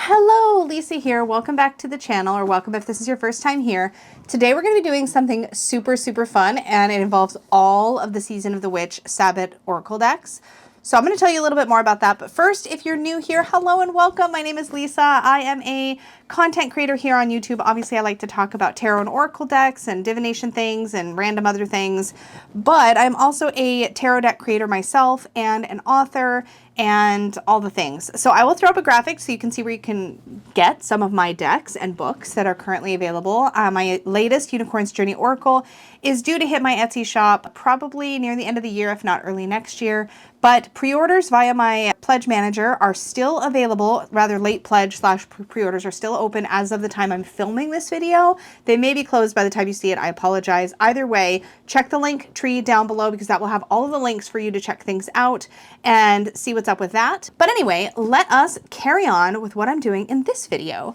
Hello, Lisa here. Welcome back to the channel, or welcome if this is your first time here. Today we're going to be doing something super fun, and it involves all of the Season of the Witch Sabbat Oracle decks. So I'm going to tell you a little bit more about that, but first, if you're new here, hello and welcome. My name is Lisa. I am a content creator here on YouTube. Obviously, I like to talk about tarot and oracle decks and divination things and random other things, but I'm also a tarot deck creator myself and an author and all the things. So I will throw up a graphic so you can see where you can get some of my decks and books that are currently available. My latest Unicorn's Journey Oracle is due to hit my Etsy shop probably near the end of the year, if not early next year. But pre-orders via my pledge manager are still available, rather late pledge / pre-orders are still open as of the time I'm filming this video. They may be closed by the time you see it. I apologize. Either way, check the link tree down below because that will have all of the links for you to check things out and see what's up with that. But anyway, let us carry on with what I'm doing in this video.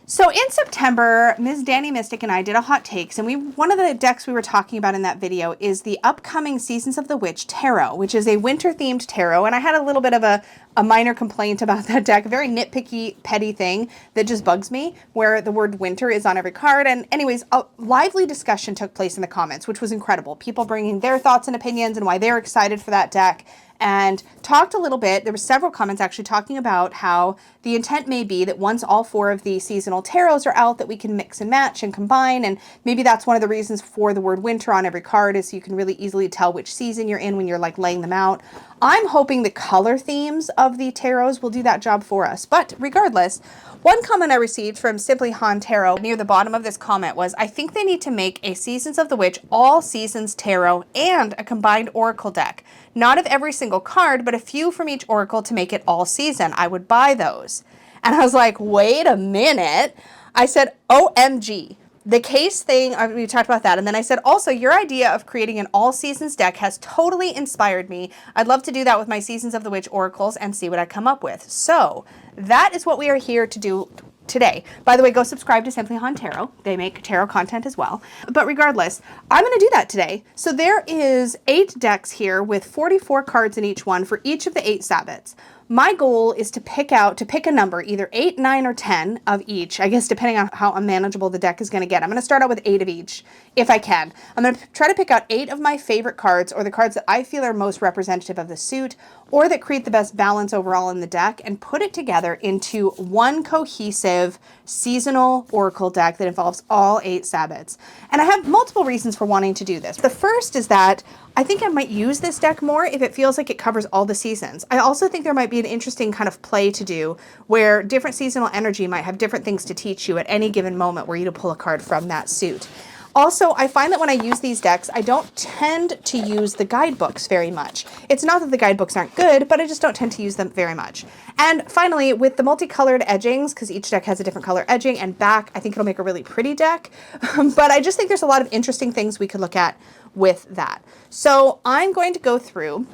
So in September, Ms. Danny Mystic and I did a hot takes, and one of the decks we were talking about in that video is the upcoming Seasons of the Witch Tarot, which is a winter-themed tarot, and I had a little bit of a minor complaint about that deck, a very nitpicky, petty thing that just bugs me, where the word winter is on every card. And anyways, a lively discussion took place in the comments, which was incredible. People bringing their thoughts and opinions and why they're excited for that deck, and talked a little bit. There were several comments actually talking about how the intent may be that once all 4 of the seasonal tarots are out, that we can mix and match and combine, and maybe that's one of the reasons for the word winter on every card, is so you can really easily tell which season you're in when you're like laying them out. I'm hoping the color themes of the tarots will do that job for us, but regardless, one comment I received from Simply Han Tarot near the bottom of this comment was, I think they need to make a Seasons of the Witch all seasons tarot and a combined oracle deck. Not of every single card, but a few from each oracle to make it all season. I would buy those. And I was like, wait a minute. I said, OMG. The case thing, we talked about that. And then I said, also, your idea of creating an all seasons deck has totally inspired me. I'd love to do that with my Seasons of the Witch oracles and see what I come up with. So that is what we are here to do today. By the way, go subscribe to Simply Han Tarot. They make tarot content as well. But regardless, I'm going to do that today. So there is 8 decks here with 44 cards in each one for each of the 8 Sabbats. My goal is to pick a number, either 8, 9, or 10 of each, I guess depending on how unmanageable the deck is going to get. I'm going to start out with 8 of each, if I can. I'm going to try to pick out 8 of my favorite cards, or the cards that I feel are most representative of the suit, or that create the best balance overall in the deck, and put it together into one cohesive seasonal oracle deck that involves all 8 Sabbats. And I have multiple reasons for wanting to do this. The first is that I think I might use this deck more if it feels like it covers all the seasons. I also think there might be an interesting kind of play to do where different seasonal energy might have different things to teach you at any given moment where you pull a card from that suit. Also, I find that when I use these decks, I don't tend to use the guidebooks very much. It's not that the guidebooks aren't good, but I just don't tend to use them very much. And finally, with the multicolored edgings, because each deck has a different color edging and back, I think it'll make a really pretty deck. But I just think there's a lot of interesting things we could look at with that. So I'm going to go through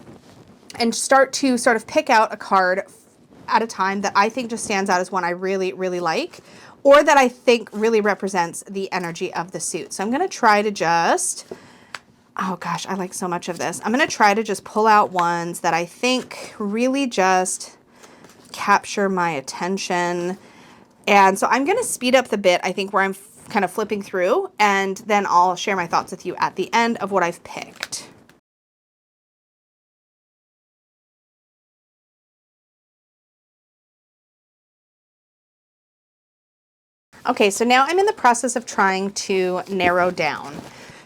and start to sort of pick out a card at a time that I think just stands out as one I really like, or that I think really represents the energy of the suit. So I'm going to try to just, oh gosh, I like so much of this. I'm going to try to just pull out ones that I think really just capture my attention. And so I'm going to speed up the bit, I think, where I'm kind of flipping through, and then I'll share my thoughts with you at the end of what I've picked. Okay, so now I'm in the process of trying to narrow down.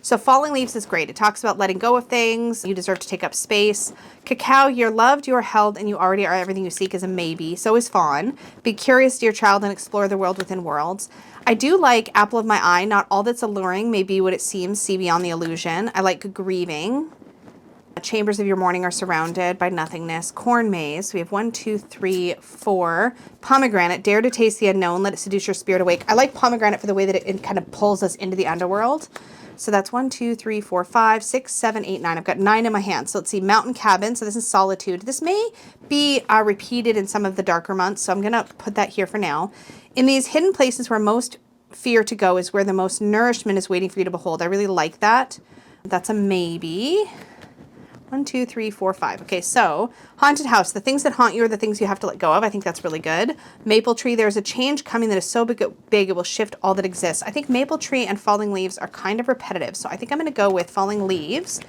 So Falling Leaves is great. It talks about letting go of things. You deserve to take up space. Cacao, you're loved, you are held, and you already are everything you seek is a maybe. So is Fawn. Be curious, dear child, and explore the world within worlds. I do like Apple of My Eye. Not all that's alluring may be what it seems. See beyond the illusion. I like Grieving. Chambers of your morning are surrounded by nothingness. Corn maze. We have 1, 2, 3, 4. Pomegranate. Dare to taste the unknown. Let it seduce your spirit awake. I like pomegranate for the way that it kind of pulls us into the underworld. So that's 1, 2, 3, 4, 5, 6, 7, 8, 9. I've got 9 in my hand. So let's see. Mountain Cabin. So this is Solitude. This may be repeated in some of the darker months. So I'm going to put that here for now. In these hidden places where most fear to go is where the most nourishment is waiting for you to behold. I really like that. That's a maybe. 1, 2, 3, 4, 5. Okay, so haunted house. The things that haunt you are the things you have to let go of. I think that's really good. Maple tree. There's a change coming that is so big it will shift all that exists. I think maple tree and falling leaves are kind of repetitive. So I think I'm going to go with falling leaves.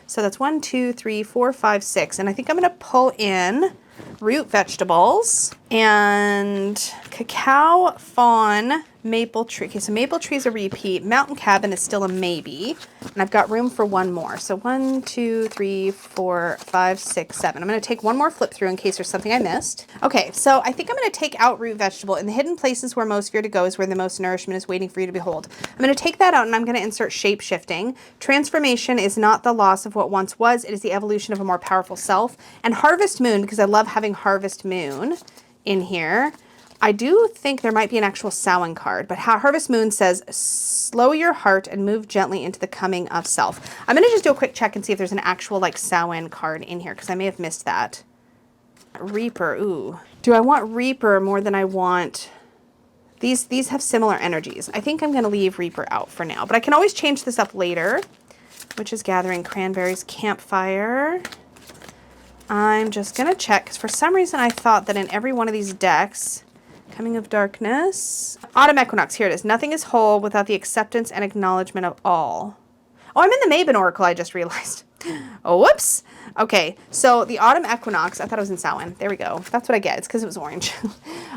So that's 1, 2, 3, 4, 5, 6. And I think I'm going to pull in root vegetables and cacao, fawn, maple tree. Okay, so maple tree is a repeat. Mountain cabin is still a maybe. And I've got room for one more. So 1, 2, 3, 4, 5, 6, 7. I'm going to take one more flip through in case there's something I missed. Okay, so I think I'm going to take out root vegetable. In the hidden places where most fear to go is where the most nourishment is waiting for you to behold. I'm going to take that out and I'm going to insert shape shifting. Transformation is not the loss of what once was. It is the evolution of a more powerful self. And harvest moon, because I love having harvest moon in here. I do think there might be an actual Samhain card, but Harvest Moon says, slow your heart and move gently into the coming of self. I'm going to just do a quick check and see if there's an actual like Samhain card in here, because I may have missed that. Reaper, ooh. Do I want Reaper more than I want... These have similar energies. I think I'm going to leave Reaper out for now, but I can always change this up later, which is gathering cranberries, campfire. I'm just going to check, because for some reason I thought that in every one of these decks... Coming of darkness. Autumn equinox. Here it is. Nothing is whole without the acceptance and acknowledgement of all. Oh, I'm in the Maven Oracle, I just realized. Oh, whoops. Okay, so the autumn equinox. I thought it was in Samhain. There we go. That's what I get. It's because it was orange.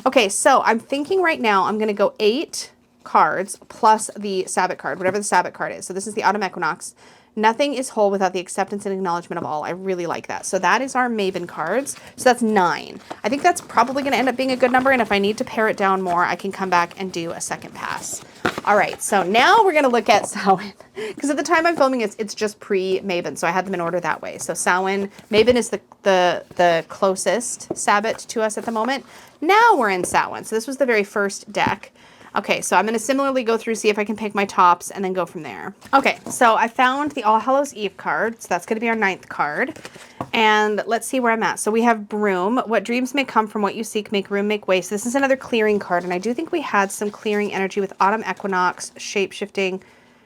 Okay, so I'm thinking right now I'm going to go 8 cards plus the Sabbat card, whatever the Sabbat card is. So this is the autumn equinox. Nothing is whole without the acceptance and acknowledgement of all. I really like that. So that is our Maven cards. So that's 9. I think that's probably going to end up being a good number. And if I need to pare it down more, I can come back and do a second pass. All right. So now we're going to look at Samhain. Because at the time I'm filming, it's just pre-Maven. So I had them in order that way. So Samhain, Maven is the closest Sabbat to us at the moment. Now we're in Samhain. So this was the very first deck. Okay, so I'm going to similarly go through, see if I can pick my tops, and then go from there. Okay, so I found the All Hallows Eve card. So that's going to be our 9th card. And let's see where I'm at. So we have Broom. What dreams may come from what you seek, make room, make way. So this is another clearing card. And I do think we had some clearing energy with Autumn Equinox, shape-shifting,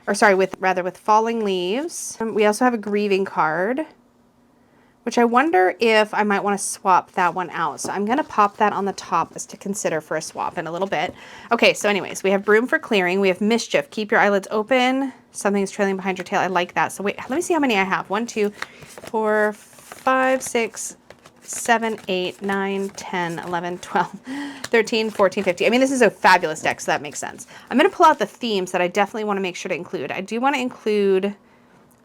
or sorry, with Falling Leaves. We also have a Grieving card, which I wonder if I might want to swap that one out. So I'm going to pop that on the top as to consider for a swap in a little bit. Okay, so anyways, we have Broom for clearing. We have Mischief. Keep your eyelids open. Something is trailing behind your tail. I like that. So wait, let me see how many I have. 1, 2, 4, 5, 6, 7, 8, 9, 10, 11, 12, 13, 14, 15. I mean, this is a fabulous deck, so that makes sense. I'm going to pull out the themes that I definitely want to make sure to include. I do want to include,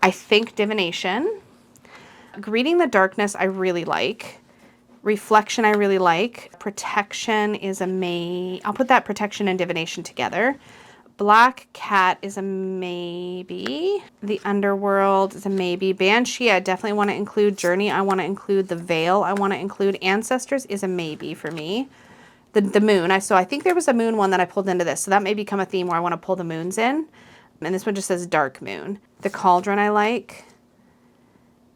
I think, Divination. Greeting the Darkness, I really like. Reflection, I really like. Protection is a may. I'll put that Protection and Divination together. Black Cat is a maybe. The Underworld is a maybe. Banshee, I definitely want to include. Journey, I want to include. The Veil, I want to include. Ancestors is a maybe for me. The Moon, so I think there was a Moon one that I pulled into this. So that may become a theme where I want to pull the moons in. And this one just says Dark Moon. The Cauldron, I like.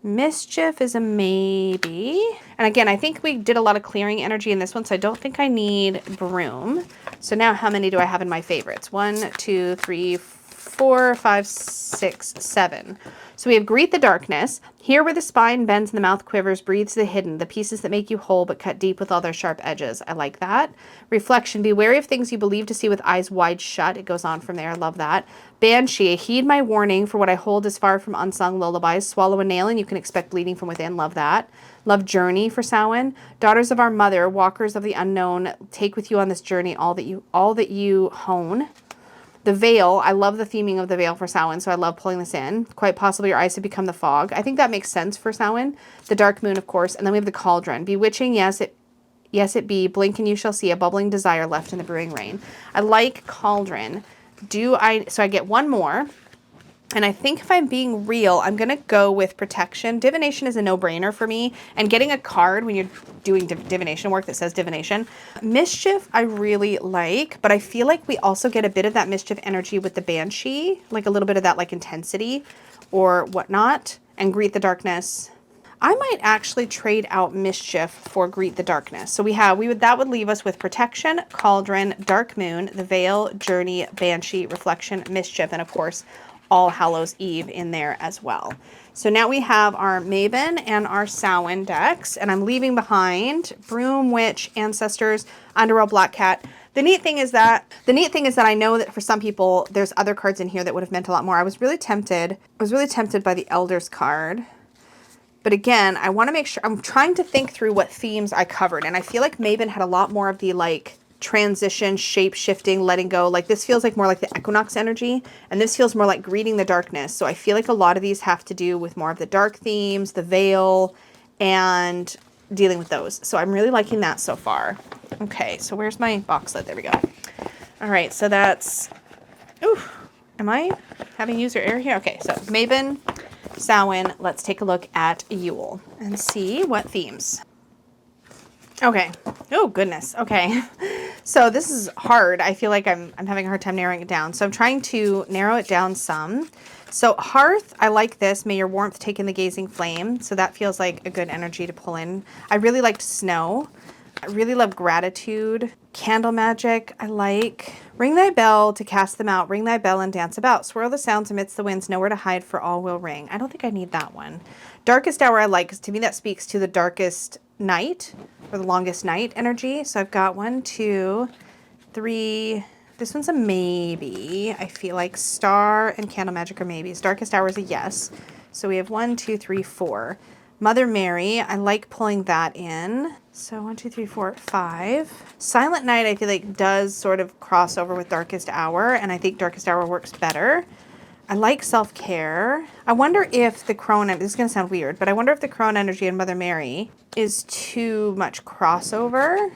Mischief is a maybe. And again, I think we did a lot of clearing energy in this one, so I don't think I need Broom. So now how many do I have in my favorites? 1, 2, 3, 4, 5, 6, 7. So we have Greet the Darkness. Here where the spine bends and the mouth quivers, breathes the hidden, the pieces that make you whole but cut deep with all their sharp edges. I like that. Reflection. Be wary of things you believe to see with eyes wide shut. It goes on from there. I love that. Banshee. Heed my warning, for what I hold is far from unsung lullabies. Swallow a nail and you can expect bleeding from within. Love that. Love Journey for Samhain. Daughters of our mother, walkers of the unknown, take with you on this journey all that you hone. The Veil, I love the theming of the Veil for Samhain, so I love pulling this in. Quite possibly your eyes have become the fog. I think that makes sense for Samhain. The Dark Moon, of course, and then we have the Cauldron. Bewitching, yes it be. Blink and you shall see a bubbling desire left in the brewing rain. I like Cauldron. So I get one more. And I think if I'm being real, I'm going to go with Protection. Divination is a no-brainer for me. And getting a card when you're doing divination work that says Divination. Mischief, I really like. But I feel like we also get a bit of that Mischief energy with the Banshee. Like a little bit of that like intensity or whatnot. And Greet the Darkness. I might actually trade out Mischief for Greet the Darkness. So that would leave us with Protection, Cauldron, Dark Moon, the Veil, Journey, Banshee, Reflection, Mischief, and of course, All Hallows Eve in there as well. So now we have our Maven and our Samhain decks, and I'm leaving behind Broom, Witch, Ancestors, Underworld, Black Cat. The neat thing is that I know that for some people there's other cards in here that would have meant a lot more. I was really tempted by the Elders card. But again, I want to make sure, I'm trying to think through what themes I covered, and I feel like Maven had a lot more of the like transition, shape shifting, letting go. Like this feels like more like the equinox energy, and this feels more like greeting the darkness. So I feel like a lot of these have to do with more of the dark themes, the veil, and dealing with those. So I'm really liking that so far. Okay, so where's my box lid? There we go. All right, so that's, ooh, am I having user error here? Okay, so Maven, Samhain, let's take a look at Yule and see what themes. Okay. Oh, goodness. Okay. So this is hard. I feel like I'm having a hard time narrowing it down. So I'm trying to narrow it down some. So Hearth, I like this. May your warmth take in the gazing flame. So that feels like a good energy to pull in. I really liked Snow. I really love Gratitude. Candle Magic, I like. Ring thy bell to cast them out. Ring thy bell and dance about. Swirl the sounds amidst the winds. Nowhere to hide, for all will ring. I don't think I need that one. Darkest Hour I like, because to me that speaks to the darkest night, or the longest night energy. So I've got 1, 2, 3. This one's a maybe. I feel like Star and Candle Magic are maybes. Darkest Hour is a yes. So we have 1, 2, 3, 4. Mother Mary, I like pulling that in. So 1, 2, 3, 4, 5. Silent Night, I feel like does sort of cross over with Darkest Hour, and I think Darkest Hour works better. I like Self-Care. I wonder if the Crone, this is going to sound weird, but I wonder if the Crone energy in Mother Mary is too much crossover.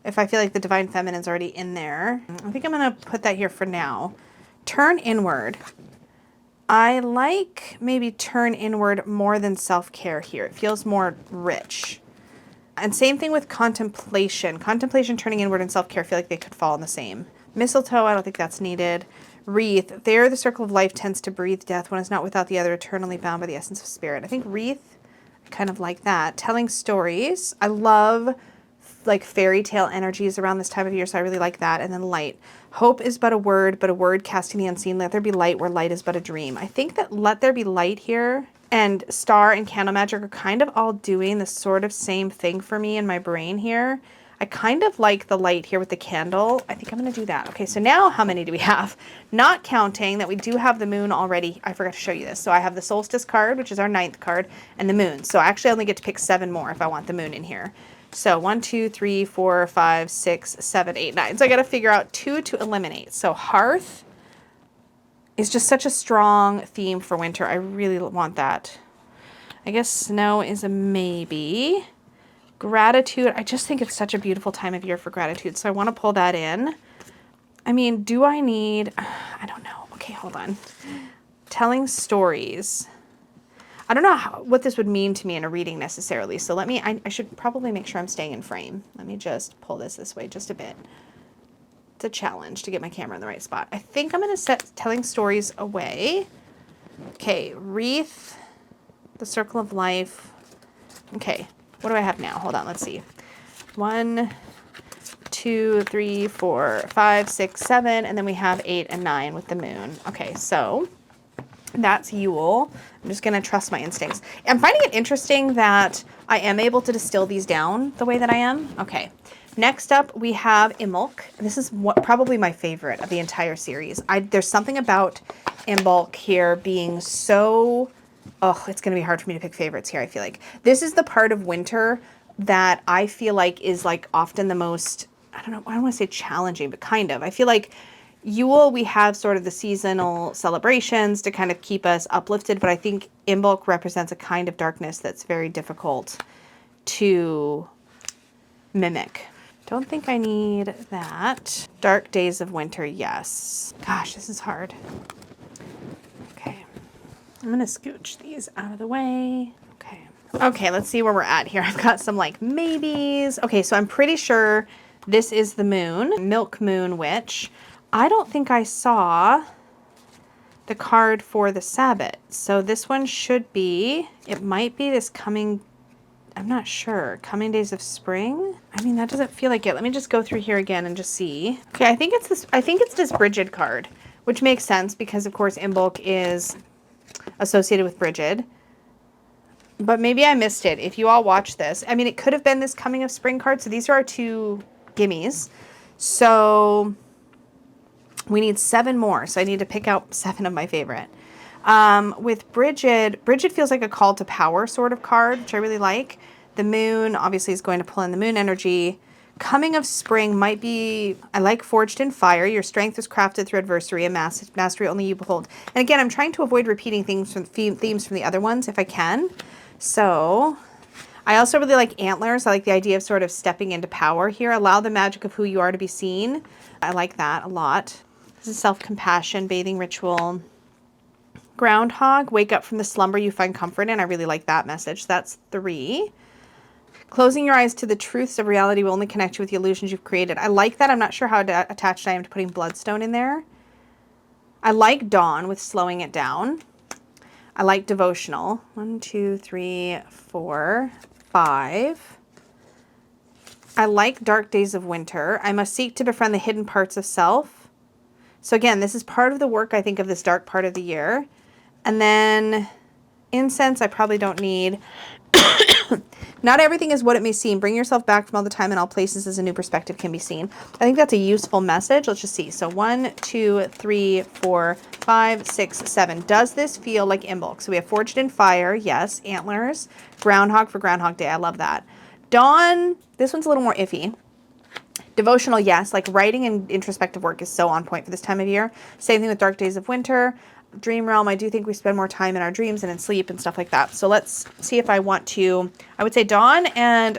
If I feel like the Divine Feminine's already in there. I think I'm going to put that here for now. Turn Inward. I like maybe Turn Inward more than Self-Care here. It feels more rich. And same thing with Contemplation. Contemplation, Turning Inward, and Self-Care feel like they could fall in the same. Mistletoe, I don't think that's needed. Wreath, there the circle of life tends to breathe death. One is not without the other, eternally bound by the essence of spirit. I think Wreath, I kind of like that. Telling Stories, I love like fairy tale energies around this time of year, so I really like that. And then Light. Hope is but a word casting the unseen. Let there be light where light is but a dream. I think that Let There Be Light here and Star and Candle Magic are kind of all doing the sort of same thing for me in my brain here. I kind of like the light here with the candle. I think I'm going to do that. Okay, so now how many do we have? Not counting that we do have the moon already. I forgot to show you this. So I have the solstice card, which is our 9th card, and the moon. So I actually only get to pick 7 more if I want the moon in here. So 1, 2, 3, 4, 5, 6, 7, 8, 9. So I got to figure out 2 to eliminate. So Hearth is just such a strong theme for winter. I really want that. I guess Snow is a maybe. Gratitude, I just think it's such a beautiful time of year for gratitude, so I want to pull that in. I mean, do I need, I don't know. Okay, hold on. Telling Stories. I don't know what this would mean to me in a reading necessarily, so let me, I should probably make sure I'm staying in frame. Let me just pull this way just a bit. It's a challenge to get my camera in the right spot. I think I'm going to set Telling Stories away. Okay, Wreath, the Circle of Life. Okay. What do I have now? Hold on, let's see. 1, 2, 3, 4, 5, 6, 7, and then we have 8 and 9 with the moon. Okay, so that's Yule. I'm just going to trust my instincts. I'm finding it interesting that I am able to distill these down the way that I am. Okay, next up we have Imbolc. This is probably my favorite of the entire series. There's something about Imbolc here being so... Oh, it's going to be hard for me to pick favorites here, I feel like. This is the part of winter that I feel like is like often the most, I don't know, I don't want to say challenging, but kind of. I feel like Yule, we have sort of the seasonal celebrations to kind of keep us uplifted, but I think Imbolc represents a kind of darkness that's very difficult to mimic. Don't think I need that. Dark Days of Winter, yes. Gosh, this is hard. I'm going to scooch these out of the way. Okay. Okay, let's see where we're at here. I've got some like maybes. Okay, so I'm pretty sure this is the moon. Milk Moon Witch. I don't think I saw the card for the Sabbat. So this one should be, it might be this coming, I'm not sure. Coming Days of Spring? I mean, that doesn't feel like it. Let me just go through here again and just see. Okay, I think it's this Bridget card, which makes sense because, of course, Imbolc is associated with Brigid. But maybe I missed it. If you all watch this, I mean, it could have been this Coming of Spring card. So these are our 2 gimmies. So we need 7 more. So I need to pick out 7 of my favorite. With Brigid feels like a call to power sort of card, which I really like. The moon obviously is going to pull in the moon energy. Coming of Spring might be, I like Forged in Fire. Your strength is crafted through adversity and mastery only you behold. And again, I'm trying to avoid repeating themes from the other ones if I can. So I also really like Antlers. I like the idea of sort of stepping into power here. Allow the magic of who you are to be seen. I like that a lot. This is Self-Compassion, Bathing Ritual. Groundhog, wake up from the slumber you find comfort in. I really like that message. That's 3. Closing your eyes to the truths of reality will only connect you with the illusions you've created. I like that. I'm not sure how attached I am to putting Bloodstone in there. I like Dawn with slowing it down. I like Devotional. 1, 2, 3, 4, 5. I like Dark Days of Winter. I must seek to befriend the hidden parts of self. So again, this is part of the work, I think, of this dark part of the year. And then Incense, I probably don't need. Not everything is what it may seem. Bring yourself back from all the time and all places as a new perspective can be seen. I think that's a useful message. Let's just see. So 1, 2, 3, 4, 5, 6, 7. Does this feel like Imbolc? So we have Forged in Fire. Yes. Antlers. Groundhog for Groundhog Day. I love that. Dawn. This one's a little more iffy. Devotional. Yes. Like writing and introspective work is so on point for this time of year. Same thing with Dark Days of Winter. Dream Realm, I do think we spend more time in our dreams and in sleep and stuff like that. So let's see if I want to. I would say Dawn and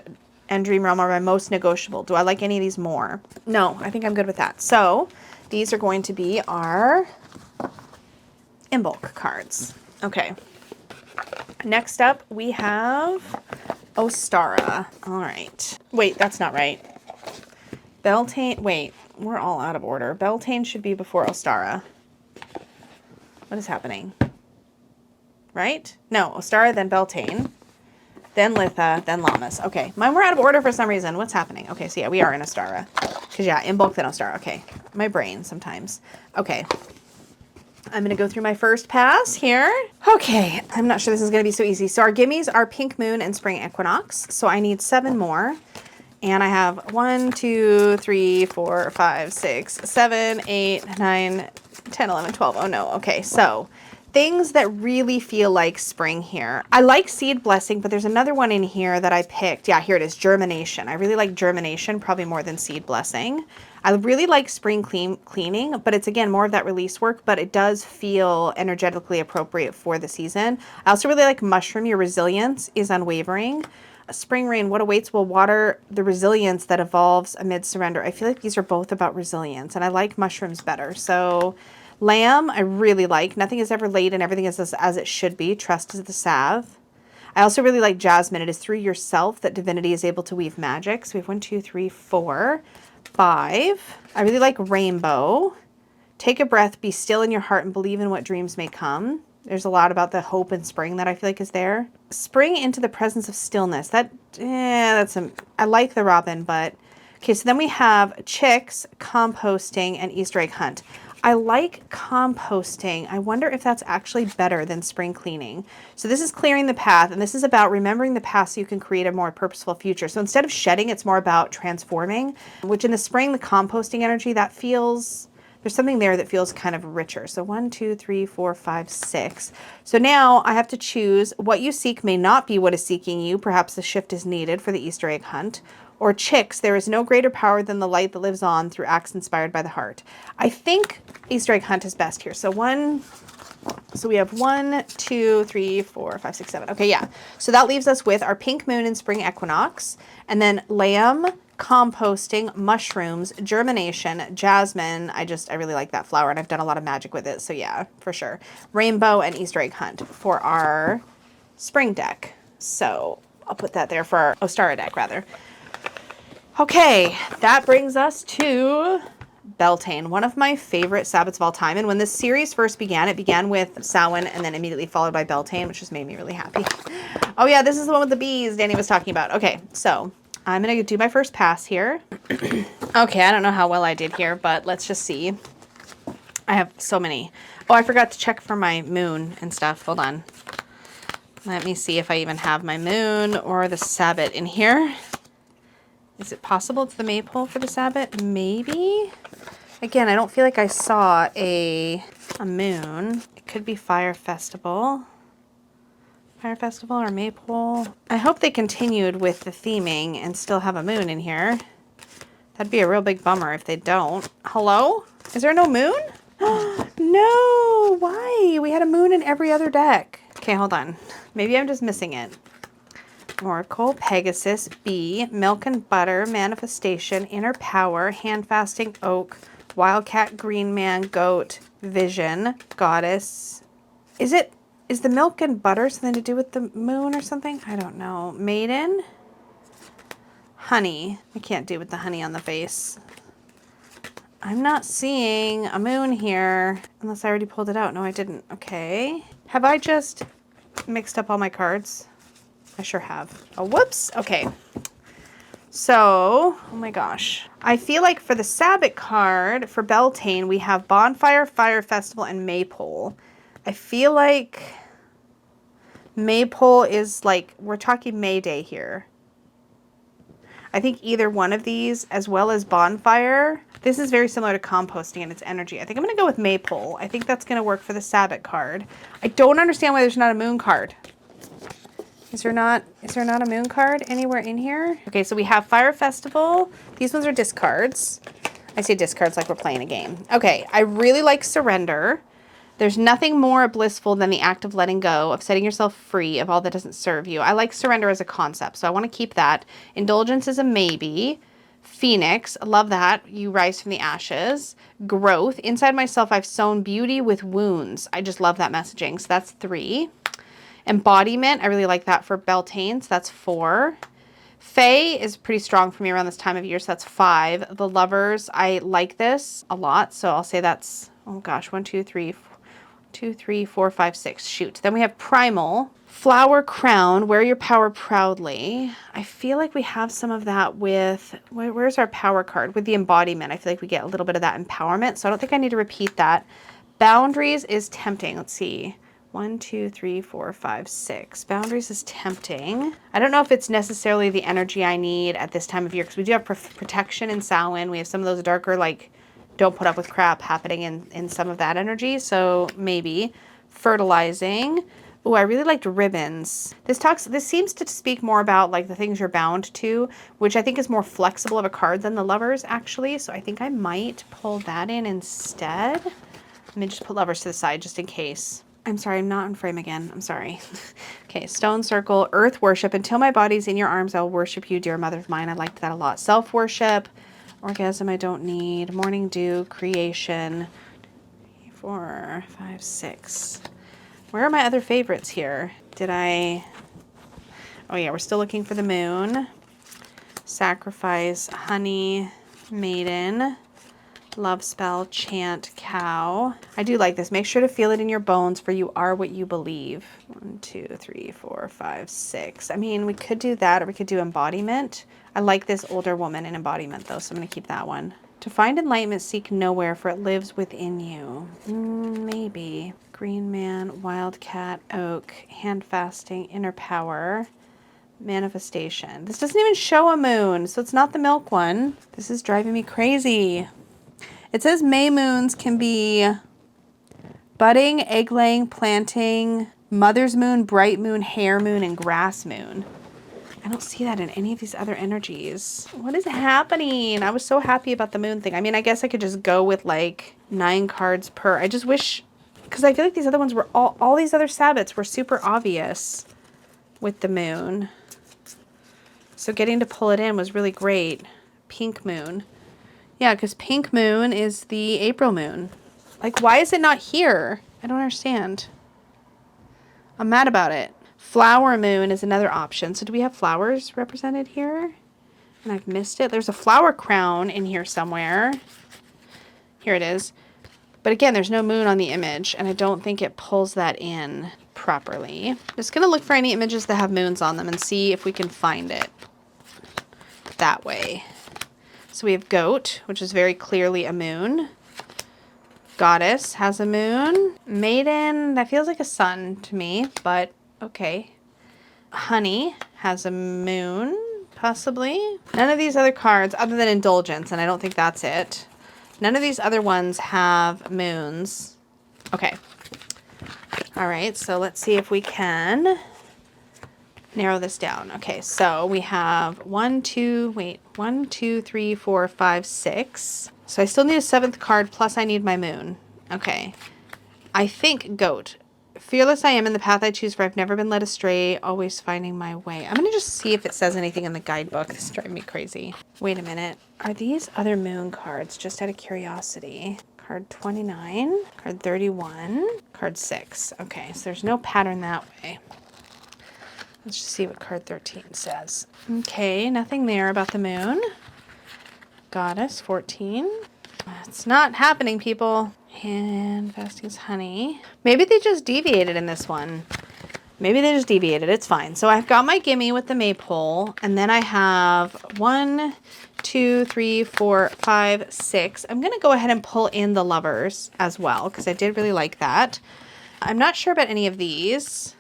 Dream Realm are my most negotiable. Do I like any of these more? No, I think I'm good with that. So these are going to be our Imbolc cards. Okay. Next up, we have Ostara. All right. Wait, that's not right. Beltane. Wait, we're all out of order. Beltane should be before Ostara. What is happening? Right? No, Ostara, then Beltane, then Litha, then Lammas. Okay, mine were out of order for some reason. What's happening? Okay, so yeah, we are in Ostara. Because yeah, Imbolc, then Ostara. Okay, my brain sometimes. Okay, I'm going to go through my first pass here. Okay, I'm not sure this is going to be so easy. So our gimmies are Pink Moon and Spring Equinox. So I need 7 more. And I have 1, 2, 3, 4, 5, 6, 7, 8, 9, 10, 11, 12. Oh no. Okay. So things that really feel like spring here. I like Seed Blessing, but there's another one in here that I picked. Yeah, here it is. Germination. I really like Germination, probably more than Seed Blessing. I really like Spring Cleaning, but it's again more of that release work, but it does feel energetically appropriate for the season. I also really like Mushroom. Your resilience is unwavering. Spring Rain, what awaits will water the resilience that evolves amid surrender. I feel like these are both about resilience, and I like mushrooms better. So Lamb, I really like. Nothing is ever late and everything is as it should be. Trust is the salve. I also really like Jasmine. It is through yourself that divinity is able to weave magic. So we have 1, 2, 3, 4, 5. I really like Rainbow. Take a breath, be still in your heart, and believe in what dreams may come. There's a lot about the hope and spring that I feel like is there. Spring into the presence of stillness. I like the Robin, but okay. So then we have Chicks, Composting, and Easter Egg Hunt. I like composting. I wonder if that's actually better than spring cleaning. So this is clearing the path, and this is about remembering the past so you can create a more purposeful future. So instead of shedding, it's more about transforming, which in the spring, the composting energy, that feels, there's something there that feels kind of richer. So 1, 2, 3, 4, 5, 6. So now I have to choose what you seek may not be what is seeking you. Perhaps the shift is needed for the Easter egg hunt. Or Chicks, there is no greater power than the light that lives on through acts inspired by the heart. I think Easter egg hunt is best here. So we have 1, 2, 3, 4, 5, 6, 7. Okay, yeah. So that leaves us with our Pink Moon and Spring Equinox. And then Lamb, Composting, Mushrooms, Germination, Jasmine. I really like that flower, and I've done a lot of magic with it. So yeah, for sure. Rainbow and Easter egg hunt for our spring deck. So I'll put that there for our Ostara deck, rather. Okay, that brings us to Beltane, one of my favorite Sabbats of all time. And when this series first began, it began with Samhain and then immediately followed by Beltane, which just made me really happy. Oh yeah, this is the one with the bees Danny was talking about. Okay, so I'm going to do my first pass here. Okay, I don't know how well I did here, but let's just see. I have so many. Oh, I forgot to check for my moon and stuff. Hold on. Let me see if I even have my moon or the Sabbat in here. Is it possible it's the maypole for the Sabbat? Maybe. Again, I don't feel like I saw a moon. It could be Fire Festival. Fire Festival or maypole. I hope they continued with the theming and still have a moon in here. That'd be a real big bummer if they don't. Hello? Is there no moon? No, why? We had a moon in every other deck. Okay, hold on. Maybe I'm just missing it. Oracle, Pegasus, Bee, Milk and Butter, Manifestation, Inner Power, Handfasting, Oak, Wildcat, Green Man, Goat, Vision, Goddess. Is the Milk and Butter something to do with the moon or something? I don't know. Maiden, Honey. I can't do with the honey on the face. I'm not seeing a moon here unless I already pulled it out. No, I didn't. Okay. Have I just mixed up all my cards? I sure have. Oh, whoops. Okay. So, oh my gosh. I feel like for the Sabbat card, for Beltane, we have Bonfire, Fire Festival, and Maypole. I feel like Maypole is like, we're talking May Day here. I think either one of these, as well as Bonfire, this is very similar to composting and its energy. I think I'm going to go with Maypole. I think that's going to work for the Sabbat card. I don't understand why there's not a moon card. Is there not a moon card anywhere in here? Okay, so we have Fire Festival. These ones are discards. I say discards like we're playing a game. Okay, I really like Surrender. There's nothing more blissful than the act of letting go, of setting yourself free of all that doesn't serve you. I like surrender as a concept, so I want to keep that. Indulgence is a maybe. Phoenix, love that. You rise from the ashes. Growth, inside myself I've sown beauty with wounds. I just love that messaging, so that's 3. Embodiment, I really like that for Beltane, so that's 4. Fae is pretty strong for me around this time of year, so that's 5. The Lovers, I like this a lot, so I'll say that's, oh gosh, 1, 2, 3, 4, 5, 6. Shoot. Then we have Primal. Flower Crown, wear your power proudly. I feel like we have some of that with, where's our power card? With the embodiment, I feel like we get a little bit of that empowerment, so I don't think I need to repeat that. Boundaries is tempting. Let's see. 1, 2, 3, 4, 5, 6. Boundaries is tempting. I don't know if it's necessarily the energy I need at this time of year, because we do have protection in Samhain. We have some of those darker, like, don't put up with crap happening in some of that energy. So maybe fertilizing. Oh, I really liked ribbons. This seems to speak more about like the things you're bound to, which I think is more flexible of a card than the Lovers actually. So I think I might pull that in instead. Let me just put Lovers to the side just in case. I'm sorry, I'm not in frame again. I'm sorry. Okay, Stone Circle, Earth Worship. Until my body's in your arms, I'll worship you, dear mother of mine. I liked that a lot. Self-worship. Orgasm I don't need. Morning Dew, Creation. 4, 5, 6. Where are my other favorites here? Oh yeah, we're still looking for the moon. Sacrifice, Honey, Maiden, Love Spell, Chant, Cow. I do like this. Make sure to feel it in your bones, for you are what you believe. 1, 2, 3, 4, 5, 6. I mean, we could do that, or we could do Embodiment. I like this older woman in Embodiment, though, so I'm going to keep that one. To find enlightenment, seek nowhere, for it lives within you. Maybe. Green Man, Wildcat, Oak, Handfasting, Inner Power, Manifestation. This doesn't even show a moon, so it's not the milk one. This is driving me crazy. It says May moons can be budding, egg-laying, planting, mother's moon, bright moon, hair moon, and grass moon. I don't see that in any of these other energies. What is happening? I was so happy about the moon thing. I mean, I guess I could just go with like 9 cards per. I just wish, because I feel like these other ones were all these other Sabbats were super obvious with the moon. So getting to pull it in was really great. Pink moon. Yeah, because pink moon is the April moon. Like, why is it not here? I don't understand. I'm mad about it. Flower moon is another option. So do we have flowers represented here? And I've missed it. There's a flower crown in here somewhere. Here it is. But again, there's no moon on the image, and I don't think it pulls that in properly. I'm just going to look for any images that have moons on them and see if we can find it that way. So we have goat, which is very clearly a moon. Goddess has a moon. Maiden, that feels like a sun to me, but okay. Honey has a moon, possibly. None of these other cards, other than Indulgence, and I don't think that's it. None of these other ones have moons. Okay. All right, so let's see if we can narrow this down. Okay, so we have 1, 2, 3, 4, 5, 6. So I still need a 7th card, plus I need my moon. Okay. I think Goat. Fearless I am in the path I choose, for I've never been led astray, always finding my way. I'm going to just see if it says anything in the guidebook. This is driving me crazy. Wait a minute. Are these other moon cards, just out of curiosity? Card 29, card 31, card 6. Okay, so there's no pattern that way. Let's just see what card 13 says. Okay, nothing there about the moon. Goddess, 14. It's not happening, people. And Fasting's Honey. Maybe they just deviated in this one. Maybe they just deviated. It's fine. So I've got my gimme with the maypole, and then I have 1, 2, 3, 4, 5, 6. I'm going to go ahead and pull in the Lovers as well, because I did really like that. I'm not sure about any of these,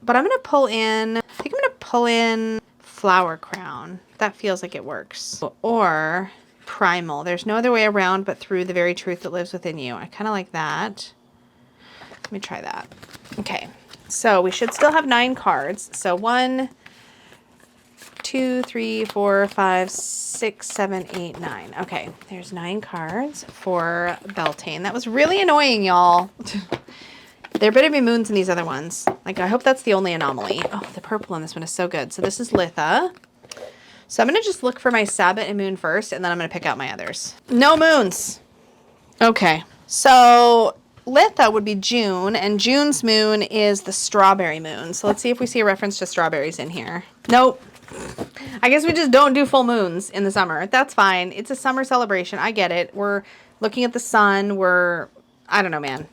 but I'm going to pull in, I think I'm going to pull in Flower Crown. That feels like it works. Or Primal. There's no other way around but through the very truth that lives within you. I kind of like that. Let me try that. Okay. So we should still have 9 cards. So 1, 2, 3, 4, 5, 6, 7, 8, 9. Okay. There's 9 cards for Beltane. That was really annoying, y'all. There better be moons in these other ones. Like, I hope that's the only anomaly. Oh, the purple on this one is so good. So this is Litha. So I'm going to just look for my Sabbat and moon first, and then I'm going to pick out my others. No moons. Okay. So Litha would be June, and June's moon is the strawberry moon. So let's see if we see a reference to strawberries in here. Nope. I guess we just don't do full moons in the summer. That's fine. It's a summer celebration. I get it. We're looking at the sun. I don't know, man.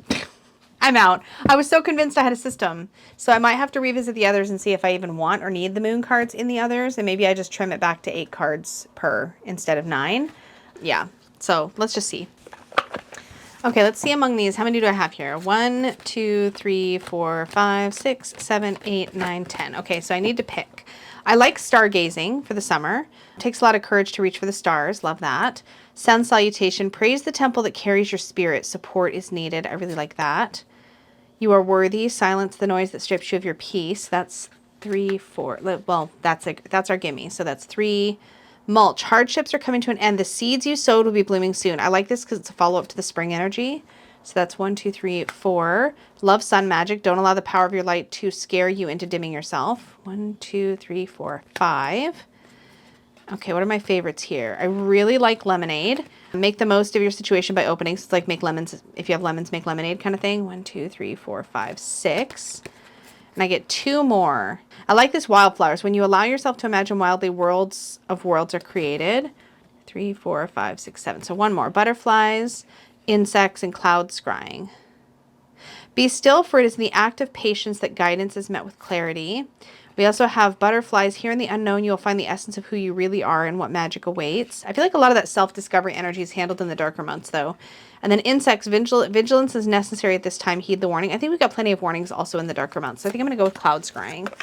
I'm out. I was so convinced I had a system. So I might have to revisit the others and see if I even want or need the moon cards in the others. And maybe I just trim it back to 8 cards per instead of 9. Yeah. So let's just see. Okay, let's see among these. How many do I have here? 1, 2, 3, 4, 5, 6, 7, 8, 9, 10. Okay, so I need to pick. I like stargazing for the summer. It takes a lot of courage to reach for the stars. Love that. Sun salutation. Praise the temple that carries your spirit. Support is needed. I really like that. You are worthy. Silence the noise that strips you of your peace. That's 3, 4. Well, that's our gimme. So that's 3. Mulch. Hardships are coming to an end. The seeds you sowed will be blooming soon. I like this because it's a follow-up to the spring energy. So that's 1, 2, 3, 4. Love sun magic. Don't allow the power of your light to scare you into dimming yourself. 1, 2, 3, 4, 5. Okay, what are my favorites here? I really like lemonade. Make the most of your situation by opening. So it's like make lemons. If you have lemons, make lemonade kind of thing. 1, 2, 3, 4, 5, 6. And I get 2 more. I like this wildflowers. When you allow yourself to imagine wildly, worlds of worlds are created. 3, 4, 5, 6, 7. So 1 more. Butterflies, insects, and cloud scrying. Be still, for it is in the act of patience that guidance is met with clarity. We also have butterflies. Here in the unknown, you'll find the essence of who you really are and what magic awaits. I feel like a lot of that self-discovery energy is handled in the darker months, though. And then insects, vigilance is necessary at this time. Heed the warning. I think we've got plenty of warnings also in the darker months. So I think I'm going to go with cloud scrying.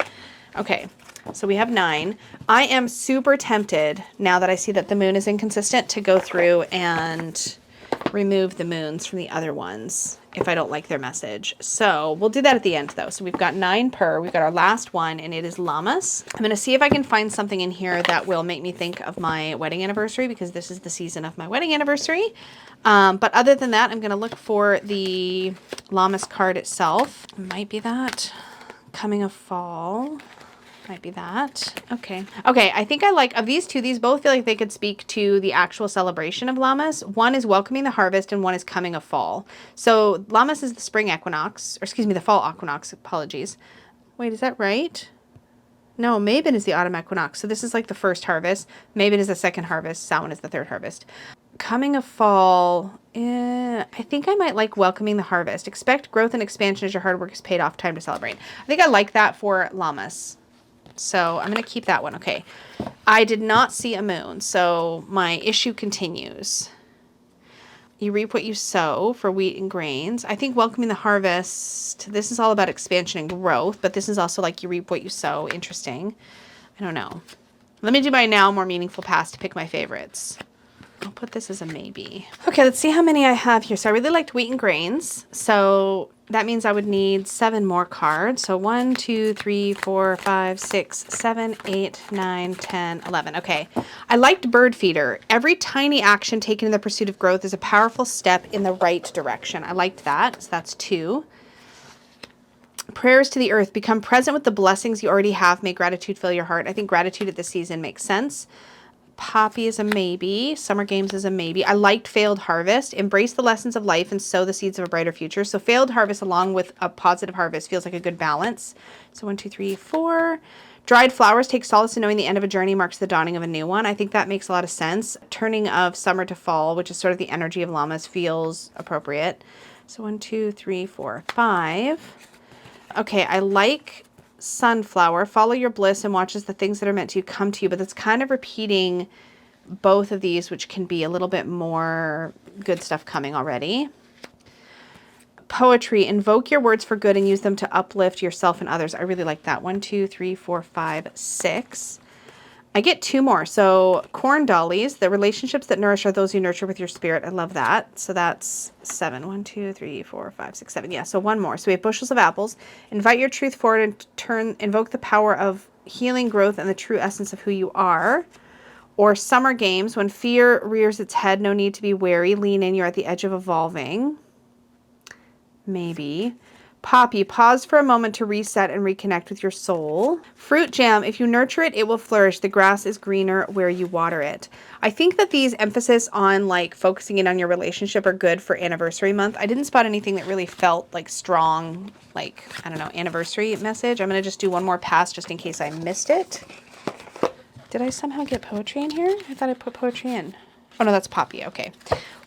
Okay, so we have 9. I am super tempted, now that I see that the moon is inconsistent, to go through and remove the moons from the other ones if I don't like their message. So we'll do that at the end, though. So we've got 9 per. We've got our last one, and it is Lammas. I'm going to see if I can find something in here that will make me think of my wedding anniversary, because this is the season of my wedding anniversary. But other than that, I'm going to look for the Lammas card itself. Might be that. Coming of Fall. Might be that. Okay. Okay, I think I like, of these 2, these both feel like they could speak to the actual celebration of Lammas. One is welcoming the harvest, and one is coming of fall. So Lammas is the spring equinox, or excuse me, the fall equinox, apologies. Wait, is that right? No, Maven is the autumn equinox. So this is like the first harvest. Maven is the second harvest. Samhain is the third harvest. Coming of fall, I think I might like welcoming the harvest. Expect growth and expansion as your hard work is paid off. Time to celebrate. I think I like that for Lammas. So I'm going to keep that one. Okay. I did not see a moon, so my issue continues. You reap what you sow for wheat and grains. I think welcoming the harvest, this is all about expansion and growth, but this is also like you reap what you sow. Interesting. I don't know. Let me do my now more meaningful pass to pick my favorites. I'll put this as a maybe. Okay, let's see how many I have here. So I really liked wheat and grains. So that means I would need 7 more cards. So 1, 2, 3, 4, 5, 6, 7, 8, 9, 10, 11. Okay. I liked bird feeder. Every tiny action taken in the pursuit of growth is a powerful step in the right direction. I liked that. So that's 2. Prayers to the earth. Become present with the blessings you already have. May gratitude fill your heart. I think gratitude at this season makes sense. Poppy is a maybe. Summer games is a maybe. I liked failed harvest. Embrace the lessons of life and sow the seeds of a brighter future. So failed harvest along with a positive harvest feels like a good balance. So 1, 2, 3, 4. Dried flowers. Take solace in knowing the end of a journey marks the dawning of a new one. I think that makes a lot of sense. Turning of summer to fall, which is sort of the energy of llamas, feels appropriate. So 1, 2, 3, 4, 5. Okay, I like sunflower. Follow your bliss and watch as the things that are meant to come to you, but that's kind of repeating both of these, which can be a little bit more good stuff coming already. Poetry. Invoke your words for good and use them to uplift yourself and others. I really like that. 1, 2, 3, 4, 5, 6. I get 2 more. So corn dollies, the relationships that nourish are those you nurture with your spirit. I love that. So that's 7. 1, 2, 3, 4, 5, 6, 7. Yeah, so 1 more. So we have bushels of apples. Invite your truth forward and invoke the power of healing, growth, and the true essence of who you are. Or summer games. When fear rears its head, no need to be wary. Lean in. You're at the edge of evolving. Maybe. Poppy, pause for a moment to reset and reconnect with your soul. Fruit jam, if you nurture it, it will flourish. The grass is greener where you water it. I think that these emphasis on like focusing in on your relationship are good for anniversary month. I didn't spot anything that really felt like strong, like, I don't know, anniversary message. I'm going to just do one more pass just in case I missed it. Did I somehow get poetry in here? I thought I put poetry in. Oh no, that's Poppy. Okay.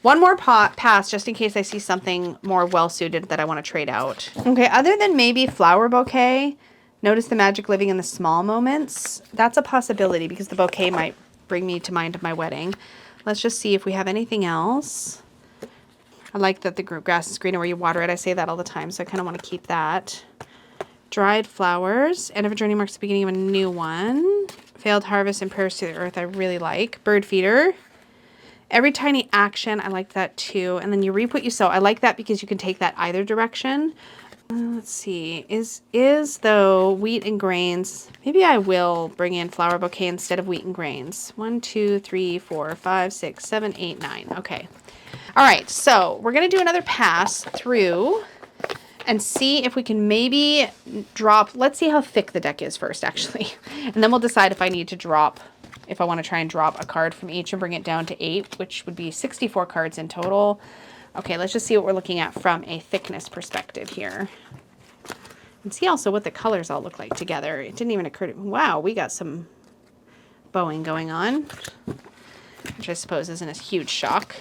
One more pass just in case I see something more well-suited that I want to trade out. Okay, other than maybe flower bouquet, notice the magic living in the small moments. That's a possibility because the bouquet might bring me to mind of my wedding. Let's just see if we have anything else. I like that the grass is greener where you water it. I say that all the time, so I kind of want to keep that. Dried flowers. End of a journey marks the beginning of a new one. Failed harvest and prayers to the earth I really like. Bird feeder. Every tiny action, I like that too. And then you reap what you sow. I like that because you can take that either direction. Let's see. Is though wheat and grains. Maybe I will bring in flower bouquet instead of wheat and grains. 1, 2, 3, 4, 5, 6, 7, 8, 9. Okay. All right. So we're going to do another pass through and see if we can maybe drop. Let's see how thick the deck is first, actually. And then we'll decide if I need to drop, if I want to try and drop a card from each and bring it down to 8, which would be 64 cards in total. Okay, let's just see what we're looking at from a thickness perspective here. And see also what the colors all look like together. It didn't even occur to me. Wow, we got some bowing going on, which I suppose isn't a huge shock.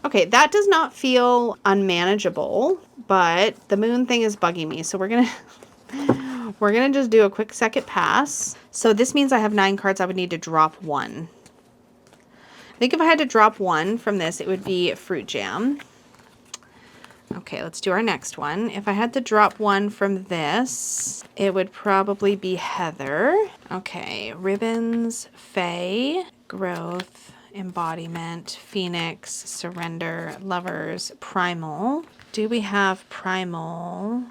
Okay, that does not feel unmanageable, but the moon thing is bugging me. So we're gonna just do a quick second pass. So this means I have 9 cards. I would need to drop 1. I think if I had to drop 1 from this, it would be fruit jam. Okay, let's do our next one. If I had to drop 1 from this, it would probably be heather. Okay, ribbons, fae, growth, embodiment, phoenix, surrender, lovers, primal. Do we have primal?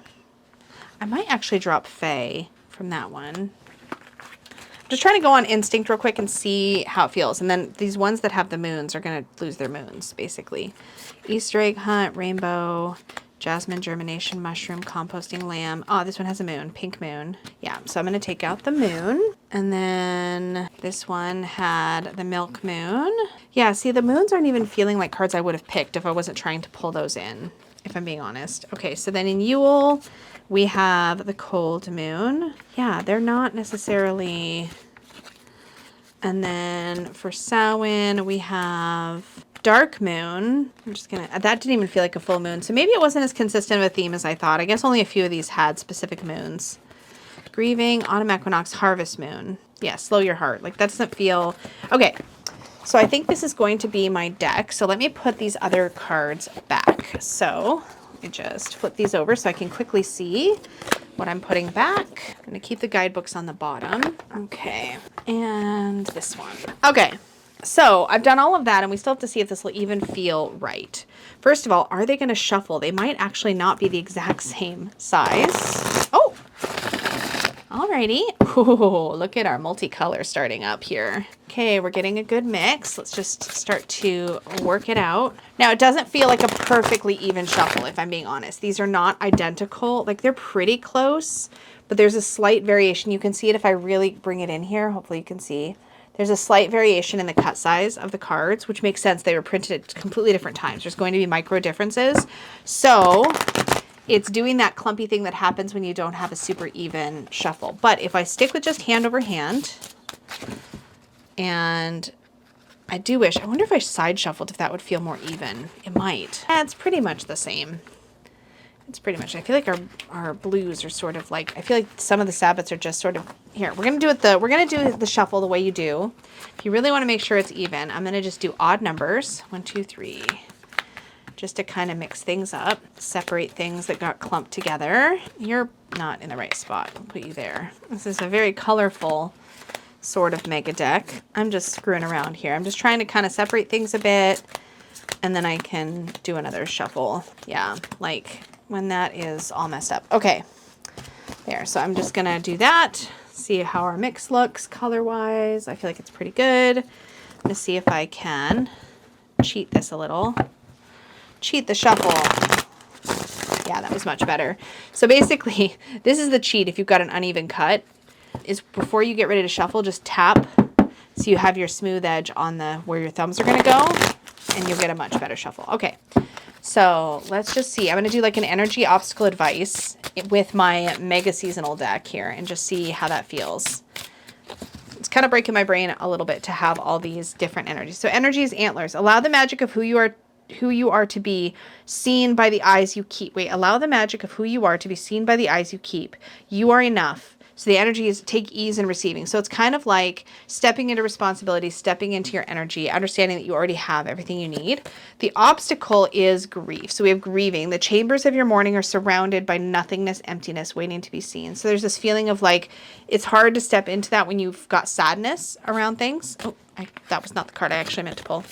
I might actually drop fae from that one. I'm just trying to go on instinct real quick and see how it feels. And then these ones that have the moons are going to lose their moons, basically. Easter egg hunt, rainbow, jasmine, germination, mushroom, composting, lamb. Oh, this one has a moon, pink moon. Yeah, so I'm going to take out the moon. And then this one had the milk moon. Yeah, see, the moons aren't even feeling like cards I would have picked if I wasn't trying to pull those in, if I'm being honest. Okay, so then in Yule, we have the cold moon. Yeah, they're not necessarily. And then for Samhain, we have dark moon. I'm just gonna, that didn't even feel like a full moon. So maybe it wasn't as consistent of a theme as I thought. I guess only a few of these had specific moons. Grieving, autumn equinox, harvest moon. Yeah, slow your heart. Like that doesn't feel, okay. So I think this is going to be my deck. So let me put these other cards back. So let me just flip these over so I can quickly see what I'm putting back. I'm going to keep the guidebooks on the bottom. Okay. And this one. Okay. So I've done all of that and we still have to see if this will even feel right. First of all, are they going to shuffle? They might actually not be the exact same size. Oh, alrighty. Ooh, look at our multicolor starting up here. Okay, we're getting a good mix. Let's just start to work it out. Now, it doesn't feel like a perfectly even shuffle, if I'm being honest. These are not identical. Like, they're pretty close, but there's a slight variation. You can see it if I really bring it in here. Hopefully you can see. There's a slight variation in the cut size of the cards, which makes sense. They were printed at completely different times. There's going to be micro differences. So it's doing that clumpy thing that happens when you don't have a super even shuffle. But if I stick with just hand over hand, and I do wish, I wonder if I side shuffled, if that would feel more even. It might. It's pretty much the same. It's pretty much, I feel like our blues are sort of like, I feel like some of the Sabbats are just sort of, here, we're going to do the shuffle the way you do. If you really want to make sure it's even, I'm going to just do odd numbers, 1, 2, 3, just to kind of mix things up, separate things that got clumped together. You're not in the right spot. I'll put you there. This is a very colorful sort of mega deck. I'm just screwing around here. I'm just trying to kind of separate things a bit, and then I can do another shuffle. Yeah, like when that is all messed up. Okay, there. So I'm just gonna do that, see how our mix looks color-wise. I feel like it's pretty good. I'm gonna see if I can cheat this a little. Cheat the shuffle. Yeah, that was much better. So basically, this is the cheat if you've got an uneven cut, is before you get ready to shuffle, just tap so you have your smooth edge on the where your thumbs are gonna go, and you'll get a much better shuffle. Okay. So let's just see. I'm going to do like an energy obstacle advice with my mega seasonal deck here and just see how that feels. It's kind of breaking my brain a little bit to have all these different energies. So energy is antlers. Allow the magic of who you are to be seen by the eyes you keep. Wait, allow the magic of who you are to be seen by the eyes you keep. You are enough. So the energy is take ease in receiving. So it's kind of like stepping into responsibility, stepping into your energy, understanding that you already have everything you need. The obstacle is grief. So we have grieving. The chambers of your mourning are surrounded by nothingness, emptiness, waiting to be seen. So there's this feeling of like, it's hard to step into that when you've got sadness around things. Oh, that was not the card I actually meant to pull.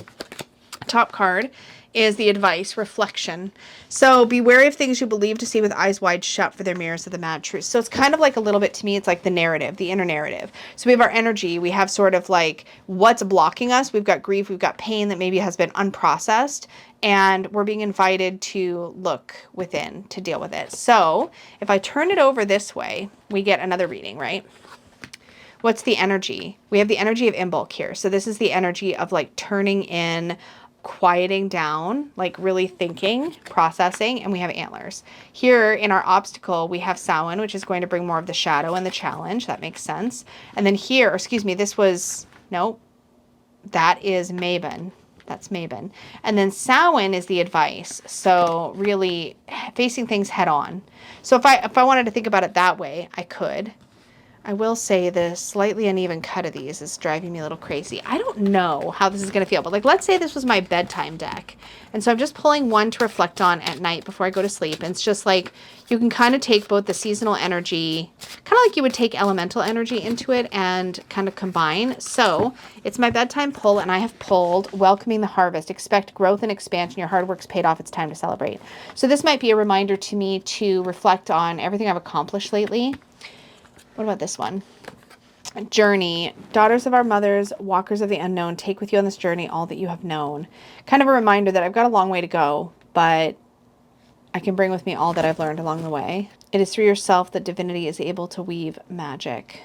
Top card is the advice, reflection. So be wary of things you believe to see with eyes wide shut, for their mirrors of the mad truth. So it's kind of like a little bit, to me, it's like the narrative, the inner narrative. So we have our energy. We have sort of like what's blocking us. We've got grief. We've got pain that maybe has been unprocessed. And we're being invited to look within to deal with it. So if I turn it over this way, we get another reading, right? What's the energy? We have the energy of Imbolc here. So this is the energy of like turning in, quieting down, like really thinking, processing, and we have antlers. Here in our obstacle, we have Samhain, which is going to bring more of the shadow and the challenge. That makes sense. And then here, or excuse me, this was, no, that is Maven. That's Maven. And then Samhain is the advice. So really facing things head on. So if I wanted to think about it that way, I could. I will say the slightly uneven cut of these is driving me a little crazy. I don't know how this is going to feel, but like, let's say this was my bedtime deck. And so I'm just pulling one to reflect on at night before I go to sleep. And it's just like, you can kind of take both the seasonal energy, kind of like you would take elemental energy into it and kind of combine. So it's my bedtime pull, and I have pulled Welcoming the Harvest. Expect growth and expansion. Your hard work's paid off. It's time to celebrate. So this might be a reminder to me to reflect on everything I've accomplished lately. What about this one? Journey. Daughters of our mothers, walkers of the unknown, take with you on this journey all that you have known. Kind of a reminder that I've got a long way to go, but I can bring with me all that I've learned along the way. It is through yourself that divinity is able to weave magic.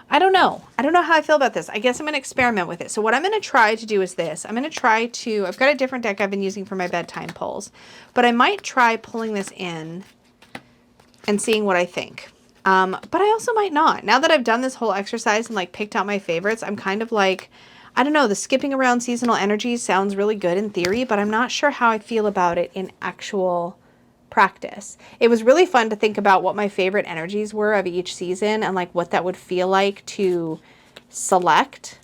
I don't know. I don't know how I feel about this. I guess I'm going to experiment with it. So what I'm going to try to do is this. I'm going to try to, I've got a different deck I've been using for my bedtime pulls, but I might try pulling this in and seeing what I think. But I also might not. Now that I've done this whole exercise and like picked out my favorites, I'm kind of like, I don't know, the skipping around seasonal energies sounds really good in theory, but I'm not sure how I feel about it in actual practice. It was really fun to think about what my favorite energies were of each season and like what that would feel like to select.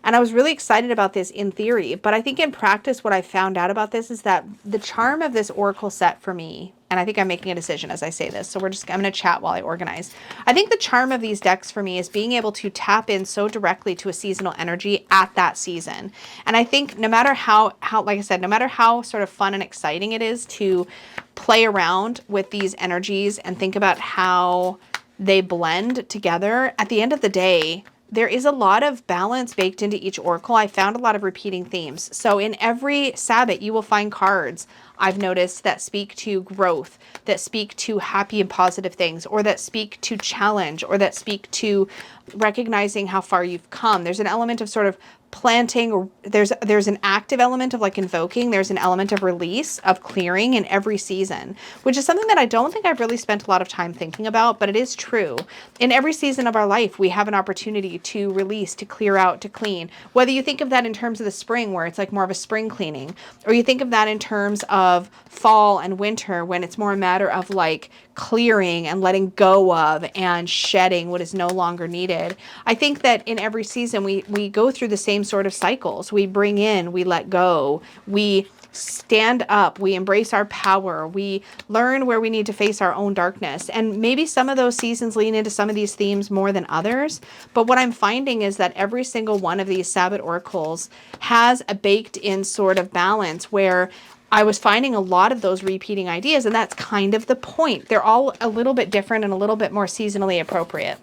And I was really excited about this in theory, but I think in practice, what I found out about this is that the charm of this Oracle set for me, and I think I'm making a decision as I say this, so I'm going to chat while I organize. I think the charm of these decks for me is being able to tap in so directly to a seasonal energy at that season. And I think no matter how like I said, no matter how sort of fun and exciting it is to play around with these energies and think about how they blend together, at the end of the day, there is a lot of balance baked into each oracle. I found a lot of repeating themes. So in every Sabbat, you will find cards, I've noticed, that speak to growth, that speak to happy and positive things, or that speak to challenge, or that speak to recognizing how far you've come. There's an element of sort of planting, or there's an active element of like invoking, there's an element of release, of clearing in every season, which is something that I don't think I've really spent a lot of time thinking about, but it is true. In every season of our life, we have an opportunity to release, to clear out, to clean. Whether you think of that in terms of the spring, where it's like more of a spring cleaning, or you think of that in terms of fall and winter, when it's more a matter of like clearing and letting go of and shedding what is no longer needed. I think that in every season we go through the same sort of cycles. We bring in, we let go, we stand up, we embrace our power, we learn where we need to face our own darkness. And maybe some of those seasons lean into some of these themes more than others. But what I'm finding is that every single one of these Sabbath oracles has a baked in sort of balance where I was finding a lot of those repeating ideas, and that's kind of the point. They're all a little bit different and a little bit more seasonally appropriate.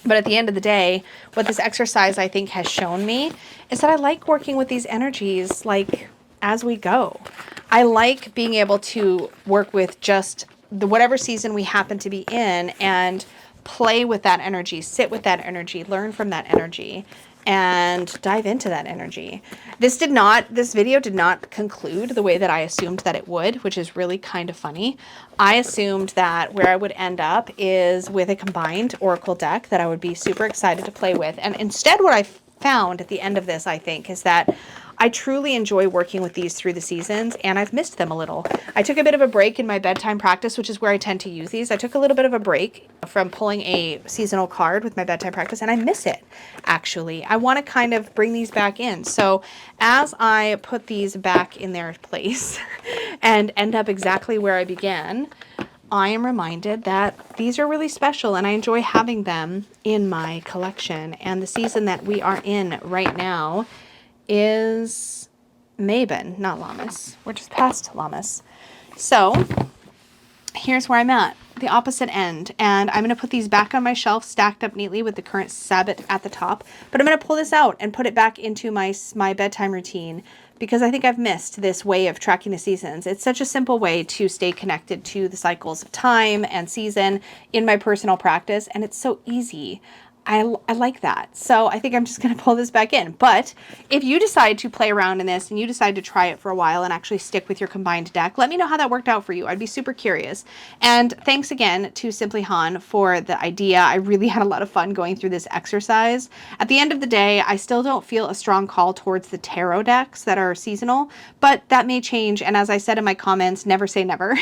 But at the end of the day, what this exercise I think has shown me is that I like working with these energies like as we go. I like being able to work with just whatever season we happen to be in and play with that energy, sit with that energy, learn from that energy, and dive into that energy. This video did not conclude the way that I assumed that it would, which is really kind of funny. I assumed that where I would end up is with a combined oracle deck that I would be super excited to play with. And instead what I found at the end of this, I think, is that I truly enjoy working with these through the seasons, and I've missed them a little. I took a bit of a break in my bedtime practice, which is where I tend to use these. I took a little bit of a break from pulling a seasonal card with my bedtime practice, and I miss it, actually. I want to kind of bring these back in. So as I put these back in their place and end up exactly where I began, I am reminded that these are really special and I enjoy having them in my collection. And the season that we are in right now is Maven, not Lammas. We're just past Lammas. So here's where I'm at, the opposite end. And I'm going to put these back on my shelf, stacked up neatly with the current Sabbath at the top. But I'm going to pull this out and put it back into my bedtime routine, because I think I've missed this way of tracking the seasons. It's such a simple way to stay connected to the cycles of time and season in my personal practice. And it's so easy. I like that. So I think I'm just going to pull this back in. But if you decide to play around in this and you decide to try it for a while and actually stick with your combined deck, let me know how that worked out for you. I'd be super curious. And thanks again to Simply Han for the idea. I really had a lot of fun going through this exercise. At the end of the day, I still don't feel a strong call towards the tarot decks that are seasonal, but that may change. And as I said in my comments, never say never.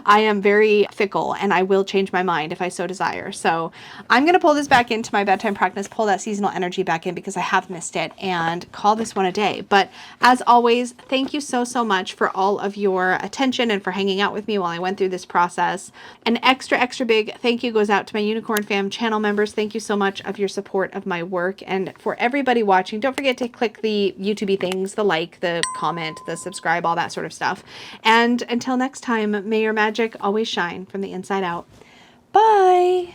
I am very fickle and I will change my mind if I so desire. So I'm going to pull this back into my bedtime practice, pull that seasonal energy back in because I have missed it, and call this one a day. But as always, thank you so much for all of your attention and for hanging out with me while I went through this process. An extra big thank you goes out to my Unicorn Fam channel members. Thank you so much of your support of my work. And for everybody watching, don't forget to click the YouTube things, the like, the comment, the subscribe, all that sort of stuff. And until next time, may your magic always shine from the inside out. Bye!